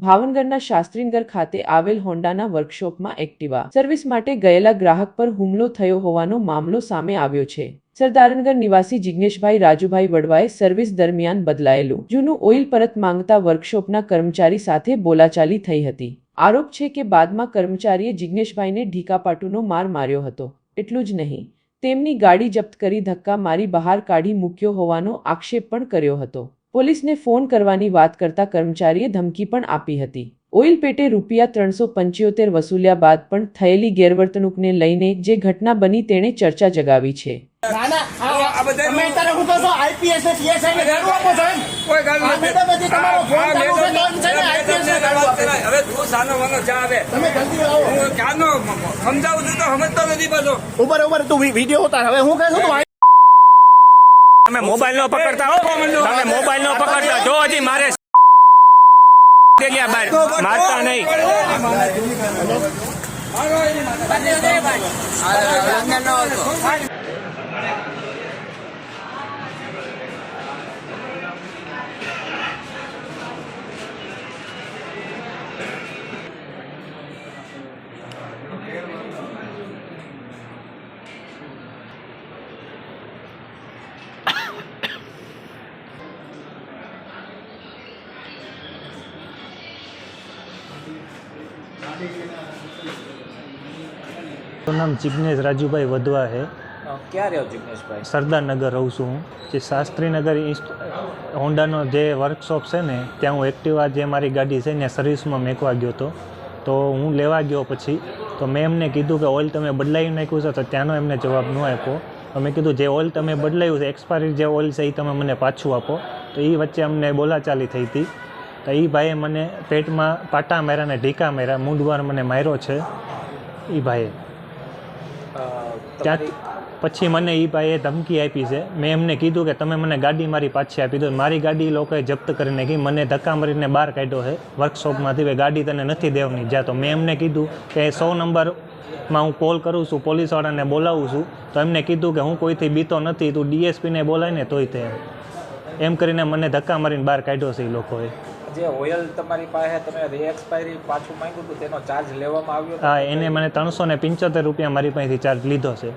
ભાવનગરના શાસ્ત્રીનગર ખાતે આવેલ હોન્ડાના વર્કશોપમાં એક્ટિવા સર્વિસ માટે ગયેલા ગ્રાહક પર હુમલો થયો હોવાનો મામલો સામે આવ્યો છે। સરદારનગર નિવાસી જિગ્નેશભાઈ રાજુભાઈ વડવાએ સર્વિસ દરમિયાન બદલાયેલું જૂનું ઓઇલ પરત માંગતા વર્કશોપના કર્મચારી સાથે બોલાચાલી થઈ હતી। આરોપ છે કે બાદમાં કર્મચારીએ જિગ્નેશભાઈને ઢીકાપાટુનો માર માર્યો હતો। એટલું જ નહીં, તેમની ગાડી જપ્ત કરી ધક્કા મારી બહાર કાઢી મૂક્યો હોવાનો આક્ષેપ પણ કર્યો હતો। પોલીસને ફોન કરવાની વાત કરતા કર્મચારીએ ધમકી પણ આપી હતી। ઓઇલ પેટે ₹375 વસૂલ્યા બાદ પણ થયેલી ગેરવર્તણૂકને લઈને જે ઘટના બની તેણે ચર્ચા જગાવી છે। તમે મોબાઈલ નો પકડતા હો, તમે મોબાઈલ નો પકડતા જો હજી મારે મારતા નહીં। નામ જિગ્નેશ રાજુભાઈ વધવા है। क्या रहे हो जिग्नेश भाई? સરદારનગર રહું છું હું। જે શાસ્ત્રીનગર હોન્ડાનો જે વર્કશોપ છે ને ત્યાં હું એક્ટિવા જે મારી ગાડી છે ને સર્વિસમાં મેકવા ગયો હતો। તો હું લેવા ગયો પછી તો મેં એમને કીધું કે ઓઇલ તમે બદલાવી નાખ્યું છે, તો ત્યાંનો એમને જવાબ ન આપ્યો। તો મેં કીધું જે ઓઇલ તમે બદલાવ્યું છે એક્સપાયરી જે ઓઇલ છે એ તમે મને પાછું આપો। તો એ વચ્ચે અમને બોલાચાલી થઈ હતી। તો એ ભાઈએ મને પેટમાં પાટા માર્યા ને ઢીકા માર્યા, મૂંઢવાર મને માર્યો છે એ ભાઈએ। ત્યાં પછી મને એ ભાઈએ ધમકી આપી છે। મેં એમને કીધું કે તમે મને ગાડી મારી પાછી આપી દો। મારી ગાડી લોકોએ જપ્ત કરી નાખી, મને ધક્કા મારીને બહાર કાઢ્યો છે વર્કશોપમાંથી, ભાઈ ગાડી તને નથી દેવાની જા। તો મેં એમને કીધું કે 100 નંબરમાં હું કોલ કરું છું, પોલીસવાળાને બોલાવું છું। તો એમને કીધું કે હું કોઈથી બીતો નથી, તું ડીએસપીને બોલાય ને તોય તે એમ કરીને મને ધક્કા મારીને બહાર કાઢ્યો છે એ લોકોએ। જે ઓઇલ તમારી પાસે તમે રીએક્સપાયરી પાછું માંગ્યું હતું તેનો ચાર્જ લેવામાં આવ્યો? હા, એને મને ₹375 મારી પાસેથી ચાર્જ લીધો છે।